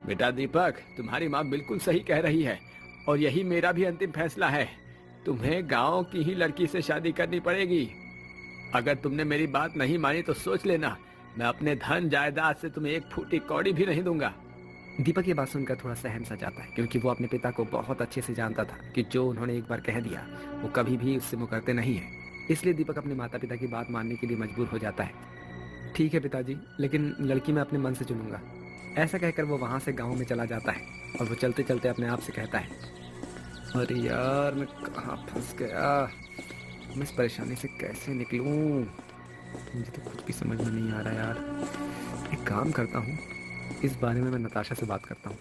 बेटा दीपक, तुम्हारी माँ बिल्कुल सही कह रही है और यही मेरा भी अंतिम फैसला है। तुम्हें गांव की ही लड़की से शादी करनी पड़ेगी। अगर तुमने मेरी बात नहीं मानी तो सोच लेना, मैं अपने धन जायदाद से तुम्हें एक फूटी कौड़ी भी नहीं दूंगा। दीपक ये बात सुनकर थोड़ा सहम सा जाता है, क्योंकि वो अपने पिता को बहुत अच्छे से जानता था कि जो उन्होंने एक बार कह दिया वो कभी भी उससे मुकरते नहीं है। इसलिए दीपक अपने माता पिता की बात मानने के लिए मजबूर हो जाता है। ठीक है पिताजी, लेकिन लड़की मैं अपने मन से चुनूंगा। ऐसा कहकर वो वहाँ से गाँव में चला जाता है और वो चलते चलते अपने आप से कहता है, अरे यार मैं कहाँ फंस गया, मैं इस परेशानी से कैसे निकलूं? मुझे तो कुछ भी समझ में नहीं आ रहा यार। एक काम करता हूँ, इस बारे में मैं नताशा से बात करता हूँ।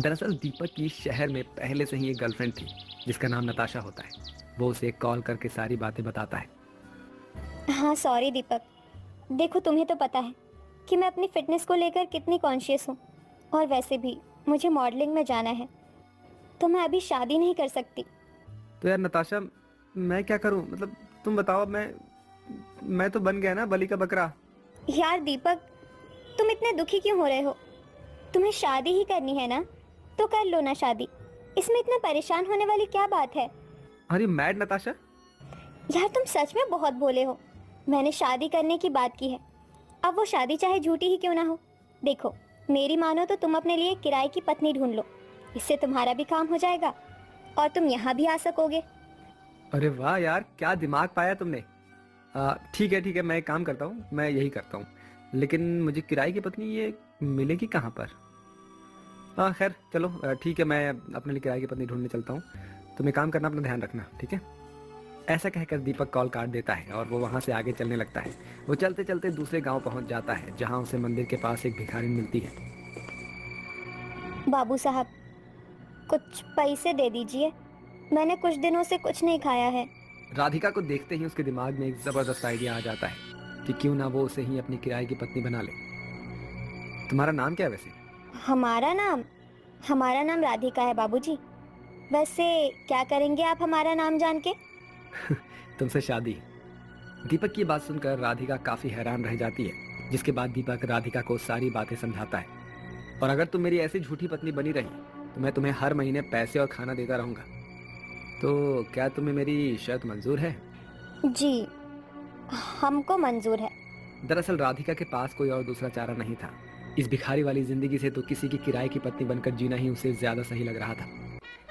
दरअसल दीपक की शहर में पहले से ही एक गर्लफ्रेंड थी जिसका नाम नताशा होता है। वो उसे कॉल करके सारी बातें बताता है। हाँ सॉरी दीपक, देखो तुम्हें तो पता है कि मैं अपनी फिटनेस को लेकर कितनी कॉन्शियस हूँ, और वैसे भी मुझे मॉडलिंग में जाना है, तो मैं अभी शादी नहीं कर सकती। तो यार नताशा, मैं क्या करूं? मतलब तुम बताओ, मैं तो बन गया ना बलि का बकरा। यार दीपक, तुम इतने दुखी क्यों हो रहे हो? तुम्हें शादी ही करनी है ना, तो कर लो ना शादी। इसमें इतना परेशान होने वाली क्या बात है? अरे मैड नताशा! यार तुम सच में बहुत भोले हो। मैंने शादी करने की बात की है, अब वो शादी चाहे झूठी ही क्यों ना हो। देखो मेरी मानो तो तुम अपने लिए किराए की पत्नी ढूंढ लो, इससे तुम्हारा भी काम हो जाएगा और तुम यहाँ भी आ सकोगे। अरे वाह यार, क्या दिमाग पाया तुमने। ठीक है, मैं एक काम करता हूँ, मैं यही करता हूँ। लेकिन मुझे किराए की पत्नी ये मिलेगी कहाँ पर? हाँ खैर चलो, ठीक है, मैं अपने लिए किराए की पत्नी ढूंढने चलता हूँ। तुम एक काम करना, अपना ध्यान रखना, ठीक है? ऐसा कहकर दीपक कॉल काट देता है और वो वहाँ से आगे चलने लगता है। वो चलते चलते दूसरे गांव पहुँच जाता है, जहाँ उसे मंदिर के पास एक भिखारिन मिलती है। बाबू साहब, कुछ पैसे दे दीजिए, मैंने कुछ दिनों से कुछ नहीं खाया है। राधिका को देखते ही उसके दिमाग में एक जबरदस्त आइडिया आ जाता है कि क्यों ना वो उसे ही अपनी किराए की पत्नी बना ले। तुम्हारा नाम क्या है वैसे? हमारा नाम राधिका है बाबूजी। वैसे क्या करेंगे आप हमारा नाम जान के? तुमसे शादी। दीपक की बात सुनकर राधिका काफी हैरान रह जाती है, जिसके बाद दीपक राधिका को सारी बातें समझाता है। और अगर तुम मेरी ऐसी झूठी पत्नी बनी रही तो मैं तुम्हें हर महीने पैसे और खाना देता रहूंगा। तो क्या तुम्हें मेरी शर्त मंजूर है? जी, हमको मंजूर है। दरअसल राधिका के पास कोई और दूसरा चारा नहीं था। इस भिखारी वाली जिंदगी से तो किसी की किराए की पत्नी बनकर जीना ही उसे ज्यादा सही लग रहा था।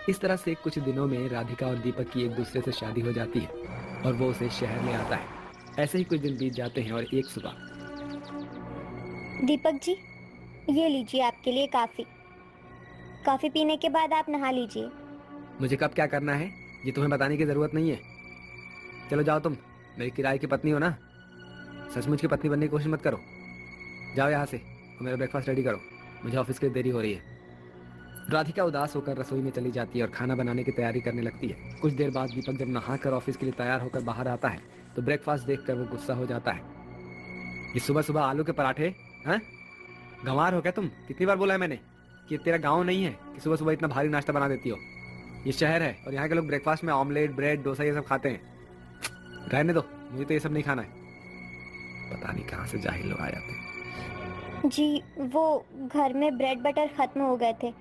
इस तरह से कुछ दिनों में राधिका और दीपक की एक दूसरे से शादी हो जाती है और वो उसे शहर ले आता है। ऐसे ही कुछ दिन बीत जाते हैं और एक सुबह। दीपक जी, ये लीजिए आपके लिए कॉफी पीने के बाद आप नहा लीजिए। मुझे कब क्या करना है ये तुम्हें बताने की जरूरत नहीं है। चलो जाओ, तुम मेरी किराए की पत्नी हो ना, सचमुच की पत्नी बनने की कोशिश मत करो। जाओ यहाँ से और मेरा ब्रेकफास्ट रेडी करो, मुझे ऑफिस के लिए देरी हो रही है। राधिका उदास होकर रसोई में चली जाती है और खाना बनाने की तैयारी करने लगती है। कुछ देर बाद दीपक जब नहाकर ऑफिस के लिए तैयार होकर बाहर आता है तो ब्रेकफास्ट देखकर वो गुस्सा हो जाता है। ये सुबह सुबह आलू के पराठे? हैं, गंवार हो क्या तुम? कितनी बार बोला है मैंने कि तेरा गाँव नहीं है कि सुबह सुबह इतना भारी नाश्ता बना देती हो। ये शहर है और यहाँ के लोग ब्रेकफास्ट में ऑमलेट, ब्रेड, डोसा ये सब खाते हैं। रहने दो, मुझे तो ये सब नहीं खाना है। पता नहीं कहाँ से जाहिल लोग आ जाते हैं। जी, वो घर में ब्रेड बटर खत्म हो गए थे,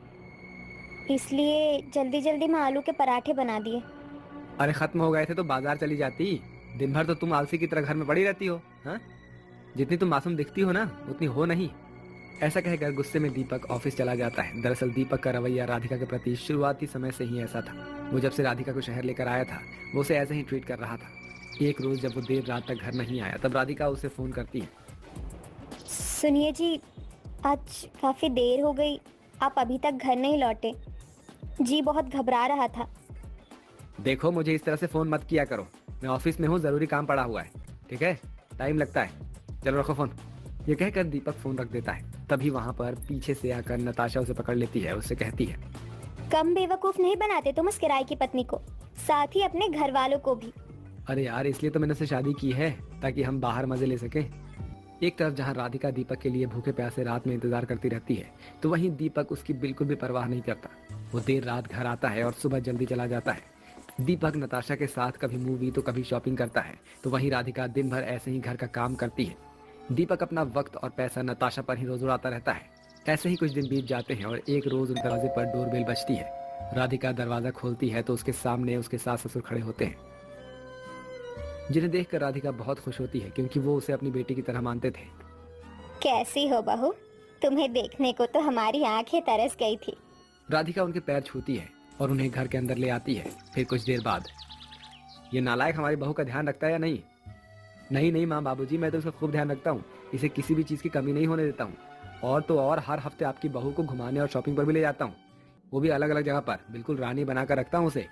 इसलिए जल्दी जल्दी में आलू के पराठे बना दिए। अरे खत्म हो गए थे तो बाजार चली जाती। दिन भर तो तुम आलसी की तरह घर में पड़ी रहती हो। हाँ, जितनी तुम मासूम दिखती हो ना उतनी हो नहीं। ऐसा कहकर गुस्से में दीपक ऑफिस चला जाता है। दरअसल दीपक का रवैया राधिका के प्रति शुरुआती समय से ही ऐसा था। वो जब से राधिका को शहर लेकर आया था वो उसे ऐसे ही ट्रीट कर रहा था। एक रोज जब वो देर रात तक घर नहीं आया तब राधिका उसे फोन करती है। सुनिए जी, आज काफ़ी देर हो गई, आप अभी तक घर नहीं लौटे। जी बहुत घबरा रहा था। देखो, मुझे इस तरह से फोन मत किया करो, मैं ऑफिस में हूँ, जरूरी काम पड़ा हुआ है, ठीक है? टाइम लगता है, चलो रखो फोन। ये कहकर दीपक फोन रख देता है। तभी वहां पर पीछे से आकर नताशा उसे पकड़ लेती है। उससे कहती है, कम बेवकूफ नहीं बनाते तुम उस किराए की पत्नी को, साथ ही अपने घर वालों को भी। अरे यार, इसलिए तो मैंने उससे शादी की है ताकि हम बाहर मजे ले सकें। एक तरफ जहां राधिका दीपक के लिए भूखे प्यासे रात में इंतजार करती रहती है, तो वहीं दीपक उसकी बिल्कुल भी परवाह नहीं करता। वो देर रात घर आता है और सुबह जल्दी चला जाता है। दीपक नताशा के साथ कभी मूवी तो कभी शॉपिंग करता है, तो वहीं राधिका दिन भर ऐसे ही घर का काम करती है। दीपक अपना वक्त और पैसा नताशा पर ही रोज उड़ाता रहता है। ऐसे ही कुछ दिन बीत जाते हैं और एक रोज उन दरवाजे पर डोरबेल बजती है। राधिका दरवाजा खोलती है तो उसके सामने उसके सास ससुर खड़े होते हैं, जिन्हें देखकर राधिका बहुत खुश होती है क्योंकि वो उसे अपनी बेटी की तरह मानते थे। कैसी हो बहू? तुम्हें देखने को तो हमारी आंखें तरस गई थी। राधिका उनके पैर छूती है और उन्हें घर के अंदर ले आती है। फिर कुछ देर बाद, ये नालायक हमारी बहू का ध्यान रखता है या नहीं? नहीं नहीं माँ, बाबूजी, मैं तो उसका खूब ध्यान रखता हूँ। इसे किसी भी चीज़ की कमी नहीं होने देता हूँ। और तो और हर हफ्ते आपकी बहू को घुमाने और शॉपिंग पर भी ले जाता हूँ, वो भी अलग अलग जगह पर। बिल्कुल रानी बनाकर रखता हूँ उसे।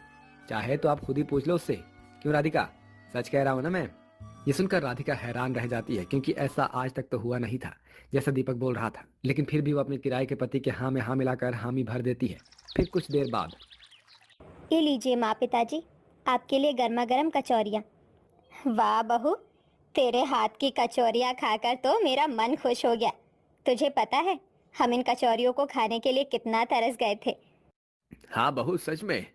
चाहे तो आप खुद ही पूछ लो उससे। क्यों राधिका, सच कह रहा हूँ ना मैं? ये सुनकर राधिका हैरान रह जाती है क्योंकि ऐसा आज तक तो हुआ नहीं था जैसा दीपक बोल रहा था। लेकिन फिर भी वो अपने किराए के पति के हाँ में हाँ मिलाकर हामी भर देती है। फिर कुछ देर बाद, ये लीजिए माँ पिताजी, आपके लिए गर्मा गर्म कचौरियाँ। वाह बहू, तेरे हाथ की कचौरियाँ खाकर तो मेरा मन खुश हो गया। तुझे पता है हम इन कचौरियों को खाने के लिए कितना तरस गए थे। हाँ बहू, सच में।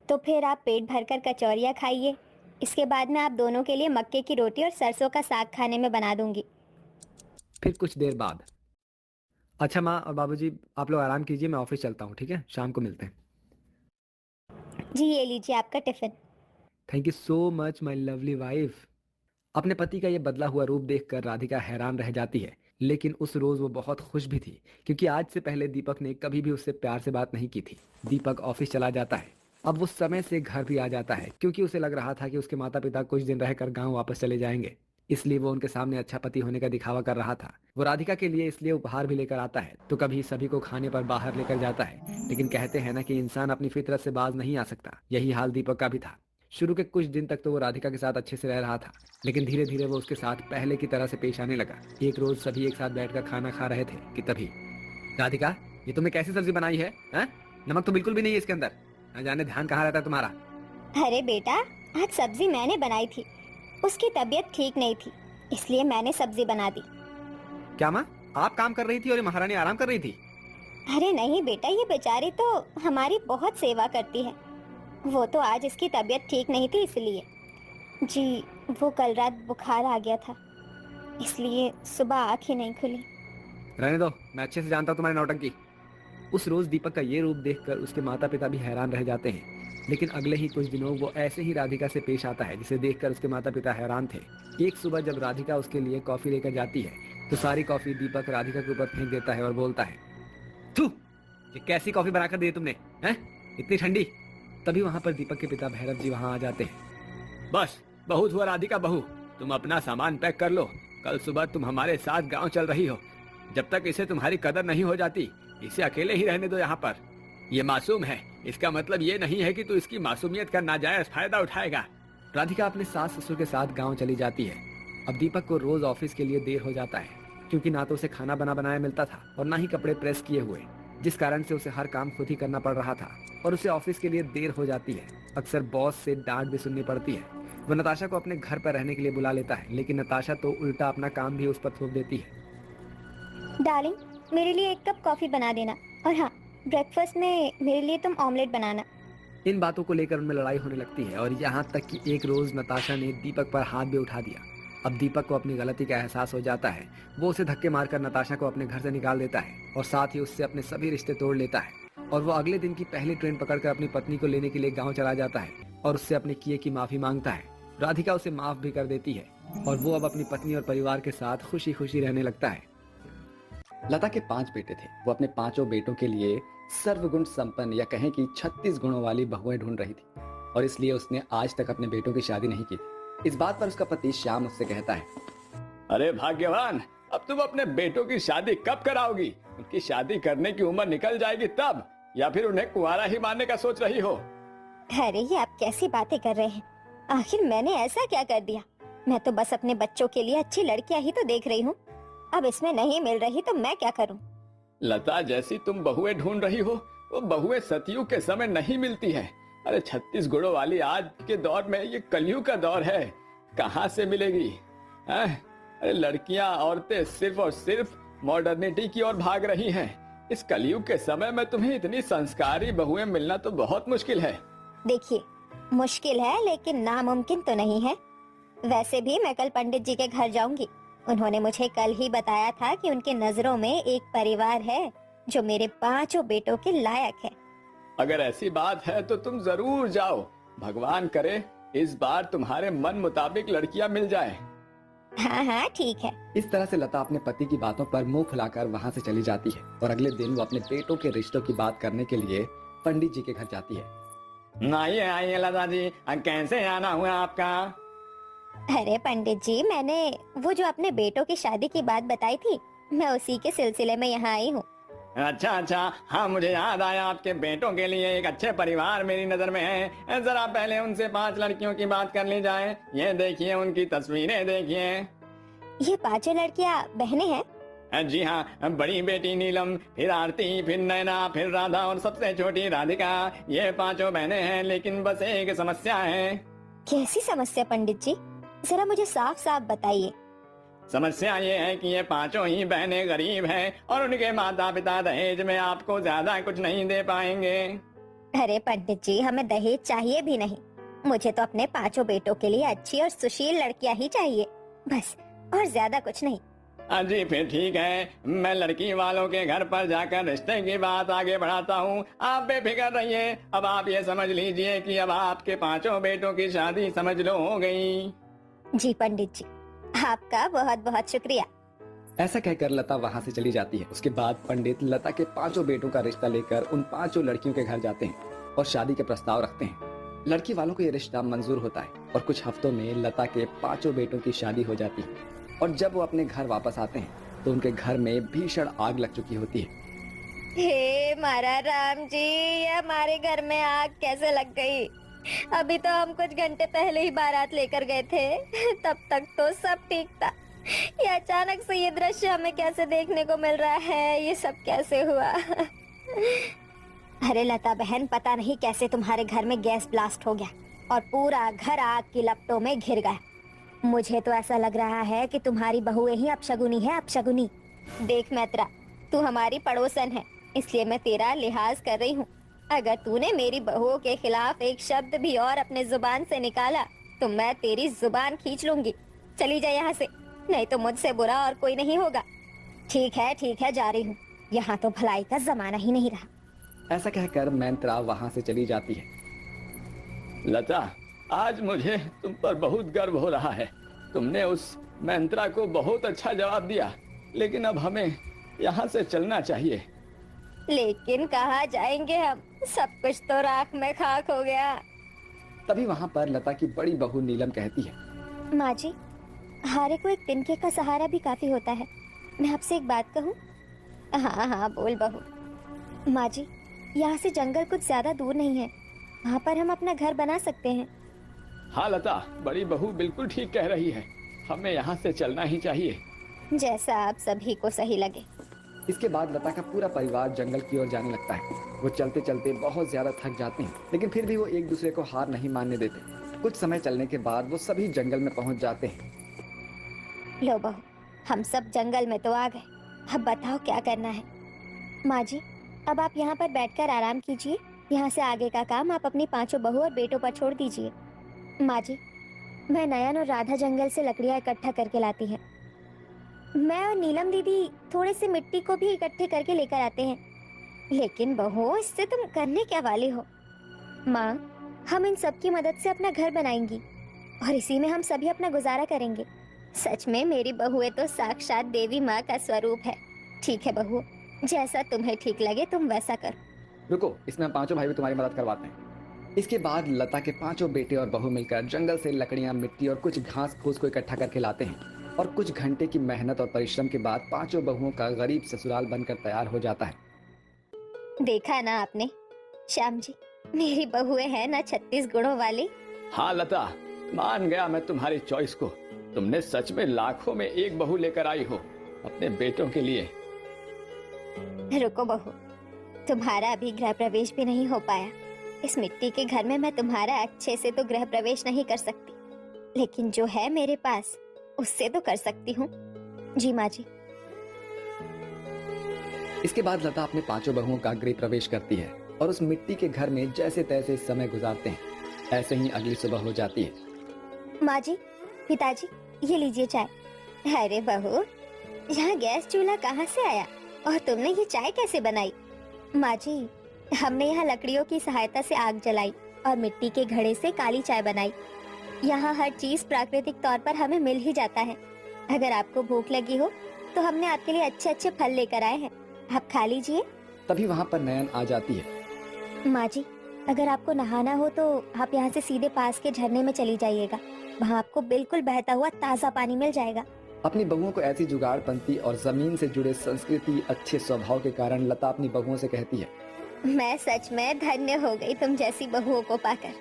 तो फिर आप पेट भरकर कचौरियाँ खाइए। इसके बाद मैं आप दोनों के लिए मक्के की रोटी और सरसों का साग खाने में बना दूंगी। फिर कुछ देर बाद, अच्छा माँ और बाबूजी, आप लोग आराम कीजिए, मैं ऑफिस चलता हूँ, ठीक है? शाम को मिलते हैं। जी ये लीजिए आपका tiffin. Thank you so much my lovely wife. अपने पति का ये बदला हुआ रूप देखकर राधिका हैरान रह जाती है। लेकिन उस रोज वो बहुत खुश भी थी क्योंकि आज से पहले दीपक ने कभी भी उससे प्यार से बात नहीं की थी। दीपक ऑफिस चला जाता है। अब वो समय से घर भी आ जाता है क्योंकि उसे लग रहा था कि उसके माता पिता कुछ दिन रहकर गांव वापस चले जाएंगे, इसलिए वो उनके सामने अच्छा पति होने का दिखावा कर रहा था। वो राधिका के लिए इसलिए उपहार भी लेकर आता है, तो कभी सभी को खाने पर बाहर लेकर जाता है। लेकिन कहते हैं ना कि इंसान अपनी फितरत से बाज नहीं आ सकता। यही हाल दीपक का भी था। शुरू के कुछ दिन तक तो वो राधिका के साथ अच्छे से रह रहा था, लेकिन धीरे धीरे वो उसके साथ पहले की तरह से पेश आने लगा। एक रोज सभी एक साथ बैठकर खाना खा रहे थे कि तभी, राधिका, ये तुमने कैसी सब्जी बनाई है? नमक तो बिल्कुल भी नहीं है इसके अंदर। न जाने ध्यान कहाँ रहता है तुम्हारा। अरे बेटा, आज सब्जी मैंने बनाई थी। उसकी तबीयत ठीक नहीं थी, इसलिए मैंने सब्जी बना दी। क्या माँ, आप काम कर रही थी और ये महारानी आराम कर रही थी? अरे नहीं बेटा, ये बेचारी तो हमारी बहुत सेवा करती है। वो तो आज इसकी तबीयत ठीक नहीं थी इसलिए। जी, वो कल रात बुखार आ गया था, इसलिए सुबह आँख ही नहीं खुली। रहने दो, मैं अच्छे से जानता हूँ तुम्हारी नौटंकी। उस रोज दीपक का ये रूप देखकर उसके माता पिता भी हैरान रह जाते हैं। लेकिन अगले ही कुछ दिनों वो ऐसे ही राधिका से पेश आता है जिसे देखकर उसके माता पिता हैरान थे। एक सुबह जब राधिका उसके लिए कॉफी लेकर जाती है तो सारी कॉफी दीपक राधिका के ऊपर फेंक देता है और बोलता है, थू, ये कैसी कॉफी बनाकर दी तुमने? हैं? इतनी ठंडी। तभी वहां पर दीपक के पिता भैरव जी वहां आ जाते हैं। बस बहुत हुआ राधिका बहू, तुम अपना सामान पैक कर लो। कल सुबह तुम हमारे साथ गांव चल रही हो। जब तक इसे तुम्हारी कदर नहीं हो जाती, इसे अकेले ही रहने दो यहाँ पर। ये मासूम है, इसका मतलब ये नहीं है कि तू इसकी मासूमियत का नाजायज फायदा उठाएगा। राधिका अपने सास ससुर के साथ गांव चली जाती है। अब दीपक को रोज ऑफिस के लिए देर हो जाता है क्योंकि ना तो उसे खाना बना बनाया मिलता था और ना ही कपड़े प्रेस किए हुए, जिस कारण से उसे हर काम खुद ही करना पड़ रहा था और उसे ऑफिस के लिए देर हो जाती है। अक्सर बॉस से डांट भी सुननी पड़ती है। वो नताशा को अपने घर पर रहने के लिए बुला लेता है, लेकिन नताशा तो उल्टा अपना काम भी उस पर थोप देती है। डार्लिंग, मेरे लिए एक कप कॉफी बना देना, और हाँ, ब्रेकफास्ट में मेरे लिए तुम ऑमलेट बनाना। इन बातों को लेकर उनमें लड़ाई होने लगती है और यहाँ तक कि एक रोज नताशा ने दीपक पर हाथ भी उठा दिया। अब दीपक को अपनी गलती का एहसास हो जाता है। वो उसे धक्के मारकर नताशा को अपने घर से निकाल देता है और साथ ही उससे अपने सभी रिश्ते तोड़ लेता है। और वो अगले दिन की पहली ट्रेन पकड़कर अपनी पत्नी को लेने के लिए गांव चला जाता है और उससे अपने किए की माफी मांगता है। राधिका उसे माफ भी कर देती है और वो अब अपनी पत्नी और परिवार के साथ खुशी खुशी रहने लगता है। लता के 5 बेटे थे। वो अपने 5 बेटों के लिए सर्वगुण संपन्न या कहें कि 36 गुणों वाली बहुएं ढूंढ रही थी और इसलिए उसने आज तक अपने बेटों की शादी नहीं की थी। इस बात पर उसका पति श्याम उससे कहता है, अरे भाग्यवान, अब तुम अपने बेटों की शादी कब कराओगी? उनकी शादी करने की उम्र निकल जाएगी तब, या फिर उन्हें कुंवारा ही मारने का सोच रही हो? अरे ये आप कैसी बातें कर रहे हैं? आखिर मैंने ऐसा क्या कर दिया? मैं तो बस अपने बच्चों के लिए अच्छी लड़कियां ही तो देख रही हूँ। अब इसमें नहीं मिल रही तो मैं क्या करूँ? लता, जैसी तुम बहुएं ढूंढ रही हो, वो बहुएं सतयुग के समय नहीं मिलती है। अरे 36 गुणों वाली आज के दौर में, ये कलयुग का दौर है, कहाँ से मिलेगी? अरे लड़कियां, औरतें सिर्फ और सिर्फ मॉडर्निटी की ओर भाग रही हैं। इस कलयुग के समय में तुम्हें इतनी संस्कारी बहुएं मिलना तो बहुत मुश्किल है। देखिए, मुश्किल है लेकिन नामुमकिन तो नहीं है। वैसे भी मैं कल पंडित जी के घर जाऊंगी। उन्होंने मुझे कल ही बताया था कि उनके नजरों में एक परिवार है जो मेरे 5 बेटों के लायक है। अगर ऐसी बात है तो तुम जरूर जाओ। भगवान करे इस बार तुम्हारे मन मुताबिक लड़कियां मिल जाए। हाँ हाँ ठीक है। इस तरह से लता अपने पति की बातों पर मुंह फुलाकर वहां से चली जाती है और अगले दिन वो अपने बेटों के रिश्तों की बात करने के लिए पंडित जी के घर जाती है। आइए आइए लता जी, कैसे आना हुआ आपका? अरे पंडित जी, मैंने वो जो अपने बेटों की शादी की बात बताई थी, मैं उसी के सिलसिले में यहाँ आई हूँ। अच्छा अच्छा, हाँ मुझे याद आया, आपके बेटों के लिए एक अच्छे परिवार मेरी नजर में है। जरा पहले उनसे 5 लड़कियों की बात कर ली जाए। ये देखिए, उनकी तस्वीरें देखिए। ये 5 लड़कियाँ बहनें हैं? जी हाँ, बड़ी बेटी नीलम, फिर आरती, फिर नैना, फिर राधा और सबसे छोटी राधिका। ये 5 बहनें हैं, लेकिन बस एक समस्या है। कैसी समस्या पंडित जी? जरा मुझे साफ साफ बताइए। समस्या ये है कि ये 5 ही बहनें गरीब हैं और उनके माता पिता दहेज में आपको ज्यादा कुछ नहीं दे पाएंगे। अरे पंडित जी, हमें दहेज चाहिए भी नहीं। मुझे तो अपने 5 बेटों के लिए अच्छी और सुशील लड़कियां ही चाहिए, बस, और ज्यादा कुछ नहीं। जी फिर ठीक है, मैं लड़की वालों के घर पर जाकर रिश्ते की बात आगे बढ़ाता हूँ। आप बेफिक्र रहिए। अब आप ये समझ लीजिए कि अब आपके 5 बेटों की शादी समझ लो हो गई। जी पंडित जी, आपका बहुत बहुत शुक्रिया। ऐसा कहकर लता वहां से चली जाती है। उसके बाद पंडित लता के 5 बेटों का रिश्ता लेकर उन 5 लड़कियों के घर जाते हैं और शादी के प्रस्ताव रखते हैं। लड़की वालों को यह रिश्ता मंजूर होता है और कुछ हफ्तों में लता के 5 बेटों की शादी हो जाती है। और जब वो अपने घर वापस आते हैं तो उनके घर में भीषण आग लग चुकी होती है। हे मारा राम जी, ये हमारे घर में आग कैसे लग गई? अभी तो हम कुछ घंटे पहले ही बारात लेकर गए थे, तब तक तो सब ठीक था। ये अचानक से ये दृश्य हमें कैसे देखने को मिल रहा है? ये सब कैसे हुआ? अरे लता बहन, पता नहीं कैसे तुम्हारे घर में गैस ब्लास्ट हो गया और पूरा घर आग की लपटों में घिर गया। मुझे तो ऐसा लग रहा है कि तुम्हारी बहुएं ही अपशगुनी है, अपशगुनी। देख मैत्रा, तू हमारी पड़ोसन है, इसलिए मैं तेरा लिहाज कर रही हूँ। अगर तूने मेरी बहुओं के खिलाफ एक शब्द भी और अपने जुबान से निकाला तो मैं तेरी जुबान खींच लूंगी। चली जा यहाँ से, नहीं तो मुझसे बुरा और कोई नहीं होगा। ठीक है, जा रही हूँ। यहाँ तो भलाई का जमाना ही नहीं रहा। ऐसा कहकर मैंत्रा वहां से चली जाती है। लता, आज मुझे तुम पर बहुत गर्व हो रहा है। तुमने उस मंत्रा को बहुत अच्छा जवाब दिया, लेकिन अब हमें यहाँ से चलना चाहिए। लेकिन कहाँ जाएंगे हम? सब कुछ तो राख में खाक हो गया। तभी वहां पर लता की बड़ी बहू नीलम कहती है, माँ जी, हारे को एक तिनके का सहारा भी काफी होता है। मैं आपसे एक बात कहूँ? हाँ बोल बहू। माँ जी, यहाँ से जंगल कुछ ज्यादा दूर नहीं है, वहाँ पर हम अपना घर बना सकते हैं। हाँ लता, बड़ी बहू बिल्कुल ठीक कह रही है, हमें यहाँ से चलना ही चाहिए। जैसा आप सभी को सही लगे। इसके बाद लता का पूरा परिवार जंगल की ओर जाने लगता है। वो चलते चलते बहुत ज्यादा थक जाते हैं, लेकिन फिर भी वो एक दूसरे को हार नहीं मानने देते। कुछ समय चलने के बाद वो सभी जंगल में पहुंच जाते हैं। लो बहू, हम सब जंगल में तो आ गए, अब बताओ क्या करना है? माँ जी, अब आप यहाँ पर बैठकर आराम कीजिए। यहाँ से आगे का काम आप अपनी 5 बहू और बेटों पर छोड़ दीजिए। माँ जी, मैं नयन और राधा जंगल से लकड़ियाँ इकट्ठा करके लाती हैं। मैं और नीलम दीदी थोड़े से मिट्टी को भी इकट्ठे करके लेकर आते हैं। लेकिन बहू, इससे तुम करने क्या वाली हो? माँ, हम इन सब की मदद से अपना घर बनाएंगी और इसी में हम सभी अपना गुजारा करेंगे। सच में मेरी बहुएं तो साक्षात देवी माँ का स्वरूप है। ठीक है बहू, जैसा तुम्हें ठीक लगे तुम वैसा करो। रुको, इसमें हम 5 भाई भी तुम्हारी मदद करवाते हैं। इसके बाद लता के 5 बेटे और बहू मिलकर जंगल से लकड़ियां, मिट्टी और कुछ घास फूस को इकट्ठा करके लाते हैं और कुछ घंटे की मेहनत और परिश्रम के बाद 5 बहुओं का गरीब ससुराल बनकर तैयार हो जाता है। देखा ना आपने श्याम जी, मेरी बहुएं हैं ना 36 गुणों वाली। हाँ लता, मान गया मैं तुम्हारी चॉइस को। तुमने सच में लाखों में एक बहू लेकर आई हो अपने बेटों के लिए। रुको बहू, तुम्हारा अभी गृह प्रवेश भी नहीं हो पाया। इस मिट्टी के घर में मैं तुम्हारा अच्छे से तो गृह प्रवेश नहीं कर सकती, लेकिन जो है मेरे पास उससे तो कर सकती हूँ। जी माँ जी। इसके बाद लता अपने 5 बहुओं का गृह प्रवेश करती है और उस मिट्टी के घर में जैसे तैसे समय गुजारते हैं। ऐसे ही अगली सुबह हो जाती है। माँ जी, पिताजी, ये लीजिए चाय। अरे बहू, यहाँ गैस चूल्हा कहाँ से आया और तुमने ये चाय कैसे बनाई? माँ जी, हमने यहाँ लकड़ियों की सहायता से आग जलाई और मिट्टी के घड़े से काली चाय बनाई। यहाँ हर चीज प्राकृतिक तौर पर हमें मिल ही जाता है। अगर आपको भूख लगी हो तो हमने आपके लिए अच्छे अच्छे फल लेकर आए हैं, आप खा लीजिए। तभी वहाँ पर नयन आ जाती है। माँ जी, अगर आपको नहाना हो तो आप यहाँ से सीधे पास के झरने में चली जाइएगा। वहाँ आपको बिल्कुल बहता हुआ ताज़ा पानी मिल जाएगा। अपनी बहुओं को ऐसी जुगाड़पंती और जमीन से जुड़े संस्कृति अच्छे स्वभाव के कारण लता अपनी बहुओं से कहती है, मैं सच में धन्य हो गई तुम जैसी बहुओं को पाकर।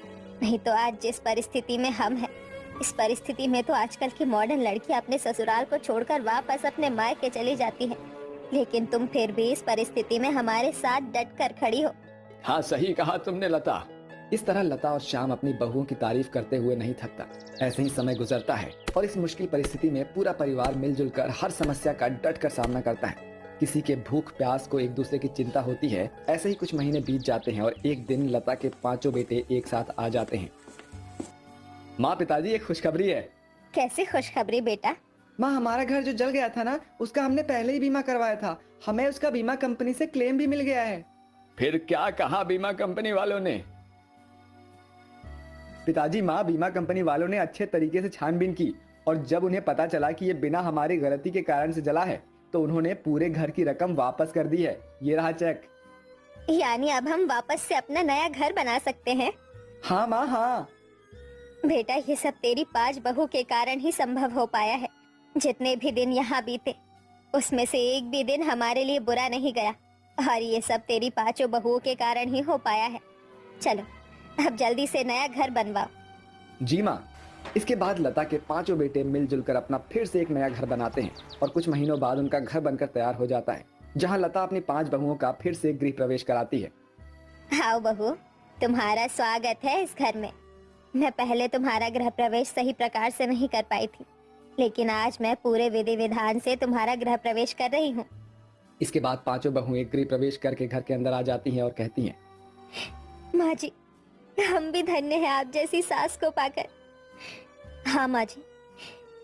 नहीं तो आज जिस परिस्थिति में हम हैं, इस परिस्थिति में तो आजकल की मॉडर्न लड़की अपने ससुराल को छोड़कर वापस अपने मायके चली जाती है, लेकिन तुम फिर भी इस परिस्थिति में हमारे साथ डट कर खड़ी हो। हाँ, सही कहा तुमने लता। इस तरह लता और श्याम अपनी बहुओं की तारीफ करते हुए नहीं थकता। ऐसे ही समय गुजरता है और इस मुश्किल परिस्थिति में पूरा परिवार मिलजुल कर हर समस्या का डट कर सामना करता है। किसी के भूख प्यास को एक दूसरे की चिंता होती है। ऐसे ही कुछ महीने बीत जाते हैं और एक दिन लता के 5 बेटे एक साथ आ जाते हैं। माँ, पिताजी, एक खुशखबरी है। कैसी खुशखबरी बेटा? माँ, हमारा घर जो जल गया था ना, उसका हमने पहले ही बीमा करवाया था। हमें उसका बीमा कंपनी से क्लेम भी मिल गया है। फिर क्या कहा बीमा कंपनी वालों ने? पिताजी, माँ, बीमा कंपनी वालों ने अच्छे तरीके से छानबीन की और जब उन्हें पता चला कि ये बिना हमारी गलती के कारण से जला है तो उन्होंने पूरे घर की रकम वापस कर दी है। ये रहा चेक। यानी अब हम वापस से अपना नया घर बना सकते हैं? हाँ माँ, हाँ। बेटा, ये सब तेरी 5 बहू के कारण ही संभव हो पाया है। जितने भी दिन यहाँ बीते उसमें से एक भी दिन हमारे लिए बुरा नहीं गया और ये सब तेरी 5 बहुओं के कारण ही हो पाया है। चलो अब जल्दी से नया घर बनवाओ। जी माँ। इसके बाद लता के 5 बेटे मिलजुल कर अपना फिर से एक नया घर बनाते हैं और कुछ महीनों बाद उनका घर बनकर तैयार हो जाता है, जहाँ लता अपनी 5 बहुओं का फिर से गृह प्रवेश कराती है। आओ बहू, तुम्हारा स्वागत है इस घर में। मैं पहले तुम्हारा गृह प्रवेश सही प्रकार से नहीं कर पाई थी, लेकिन आज मैं पूरे विधि विधान से तुम्हारा गृह प्रवेश कर रही हूँ। इसके बाद 5 बहुएं गृह प्रवेश करके घर के अंदर आ जाती हैं और कहती हैं, माँ जी, हम भी धन्य हैं आप जैसी सास को पाकर। हाँ माँ जी,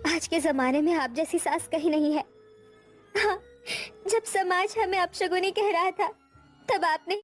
आज के जमाने में आप जैसी सास कहीं नहीं है। हाँ, जब समाज हमें अपशगुनी कह रहा था तब आपने